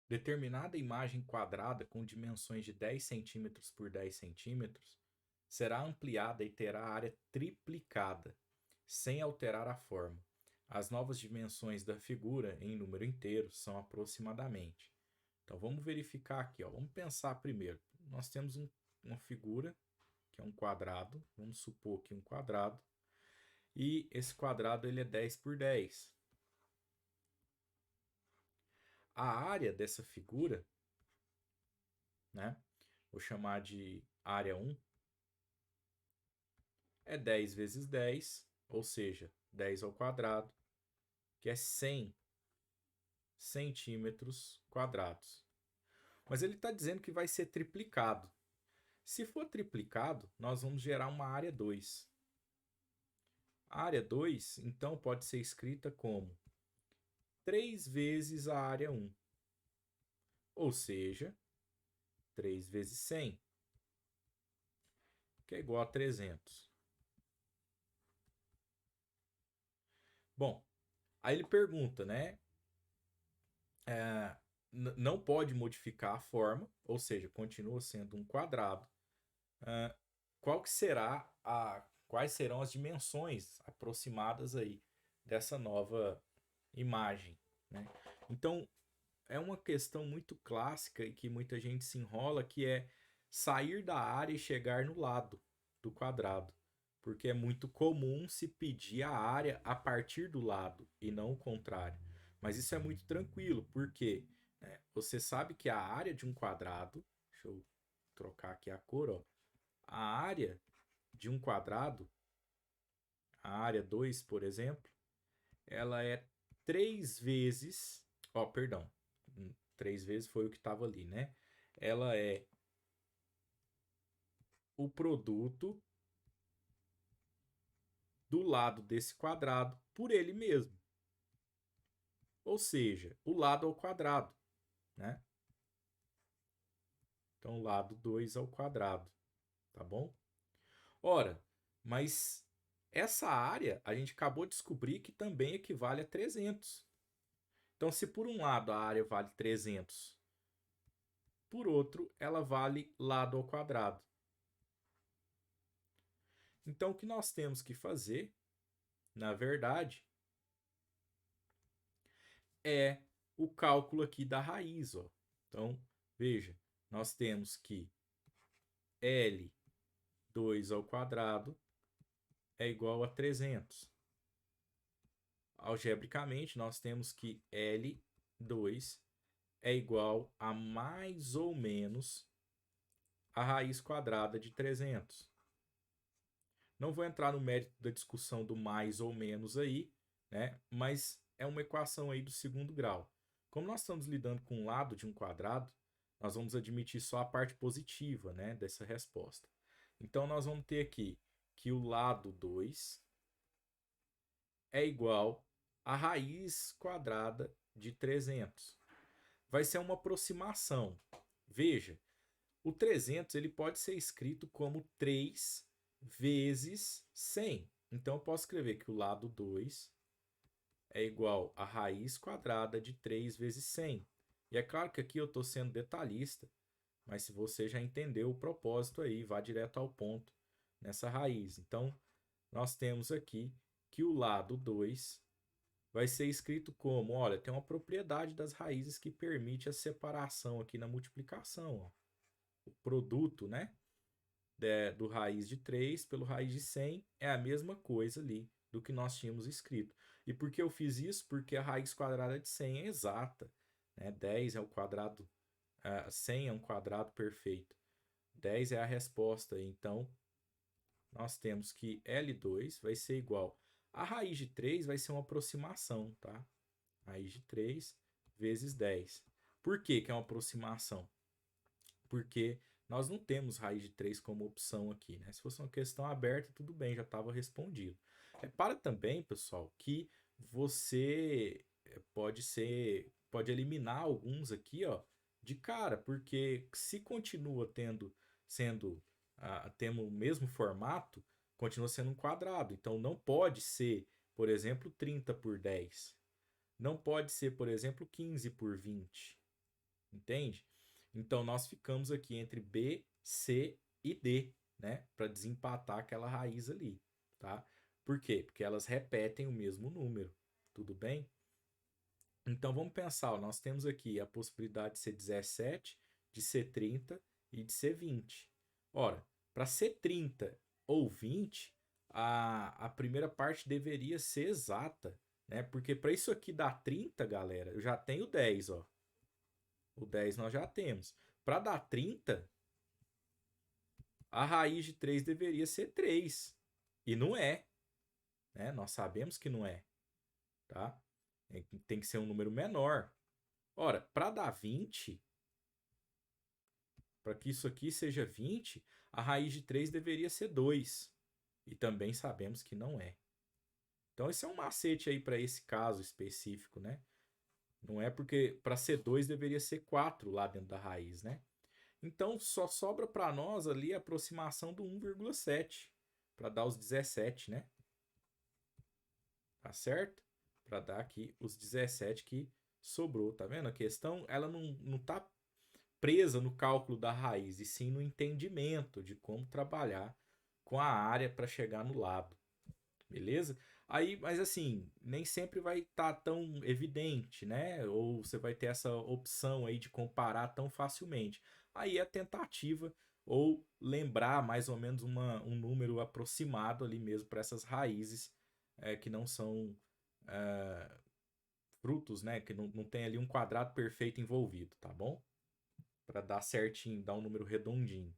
Determinada imagem quadrada com dimensões de 10 centímetros por 10 centímetros será ampliada e terá área triplicada, sem alterar a forma. As novas dimensões da figura em número inteiro são aproximadamente. Então vamos verificar aqui, ó. Vamos pensar primeiro. Nós temos uma figura que é um quadrado, vamos supor que um quadrado, e esse quadrado ele é 10 por 10. A área dessa figura, né? Vou chamar de área 1, é 10 vezes 10, ou seja, 10 ao quadrado, que é 100 centímetros quadrados. Mas ele está dizendo que vai ser triplicado. Se for triplicado, nós vamos gerar uma área 2. A área 2, então, pode ser escrita como 3 vezes a área 1, ou seja, 3 vezes 100, que é igual a 300. Bom, aí ele pergunta, né? Não pode modificar a forma, ou seja, continua sendo um quadrado. Qual que será quais serão as dimensões aproximadas aí dessa nova imagem, né? Então, é uma questão muito clássica e que muita gente se enrola, que é sair da área e chegar no lado do quadrado. Porque é muito comum se pedir a área a partir do lado e não o contrário. Mas isso é muito tranquilo, porque você sabe que a área de um quadrado, deixa eu trocar aqui a cor, ó, a área de um quadrado, a área 2, por exemplo, ela é 3 vezes, ó, perdão, 3 vezes foi o que estava ali, né? Ela é o produto do lado desse quadrado por ele mesmo. Ou seja, o lado ao quadrado, né? Então, lado 2 ao quadrado, tá bom? Ora, mas essa área a gente acabou de descobrir que também equivale a 300. Então, se por um lado a área vale 300, por outro ela vale lado ao quadrado. Então, o que nós temos que fazer, na verdade, é o cálculo aqui da raiz. Ó. Então, veja, nós temos que L2 ao quadrado é igual a 300. Algebricamente, nós temos que L2 é igual a mais ou menos a raiz quadrada de 300. Não vou entrar no mérito da discussão do mais ou menos aí, né? Mas é uma equação aí do segundo grau. Como nós estamos lidando com um lado de um quadrado, nós vamos admitir só a parte positiva, né, dessa resposta. Então nós vamos ter aqui que o lado 2 é igual a raiz quadrada de 300. Vai ser uma aproximação. Veja, o 300 ele pode ser escrito como 3 vezes 100. Então eu posso escrever que o lado 2 é igual a raiz quadrada de 3 vezes 100. E é claro que aqui eu estou sendo detalhista, mas se você já entendeu o propósito aí, vá direto ao ponto nessa raiz. Então, nós temos aqui que o lado 2 vai ser escrito como, olha, tem uma propriedade das raízes que permite a separação aqui na multiplicação. Ó. O produto, né, do raiz de 3 pelo raiz de 100 é a mesma coisa ali do que nós tínhamos escrito. E por que eu fiz isso? Porque a raiz quadrada de 100 é exata. Né? 10 é o quadrado, 100 é um quadrado perfeito. 10 é a resposta. Então, nós temos que L2 vai ser igual. A raiz de 3 vai ser uma aproximação, tá? Raiz de 3 vezes 10. Por que que é uma aproximação? Porque nós não temos raiz de 3 como opção aqui, né? Se fosse uma questão aberta, tudo bem, já estava respondido. Repara também, pessoal, que você pode eliminar alguns aqui, ó, de cara, porque se continua tendo o mesmo formato, continua sendo um quadrado. Então não pode ser, por exemplo, 30 por 10. Não pode ser, por exemplo, 15 por 20. Entende? Então, nós ficamos aqui entre B, C e D, né? Para desempatar aquela raiz ali, tá? Por quê? Porque elas repetem o mesmo número, tudo bem? Então, vamos pensar, ó, nós temos aqui a possibilidade de ser 17, de ser 30 e de ser 20. Ora, para ser 30 ou 20, a primeira parte deveria ser exata, né? Porque para isso aqui dar 30, galera, eu já tenho 10, ó. O 10 nós já temos. Para dar 30, a raiz de 3 deveria ser 3. E não é, né? Nós sabemos que não é, tá? Tem que ser um número menor. Ora, para dar 20, para que isso aqui seja 20, a raiz de 3 deveria ser 2. E também sabemos que não é. Então, esse é um macete aí para esse caso específico, né? Não é porque para ser 2 deveria ser 4 lá dentro da raiz, né? Então só sobra para nós ali a aproximação do 1,7 para dar os 17, né? Tá certo? Para dar aqui os 17 que sobrou, tá vendo? A questão ela não tá presa no cálculo da raiz, e sim no entendimento de como trabalhar com a área para chegar no lado, beleza? Aí, mas assim, nem sempre vai estar tão evidente, né? Ou você vai ter essa opção aí de comparar tão facilmente. Aí é tentativa ou lembrar mais ou menos um número aproximado ali mesmo para essas raízes que não são é, frutos, né? Que não tem ali um quadrado perfeito envolvido, tá bom? Para dar certinho, dar um número redondinho.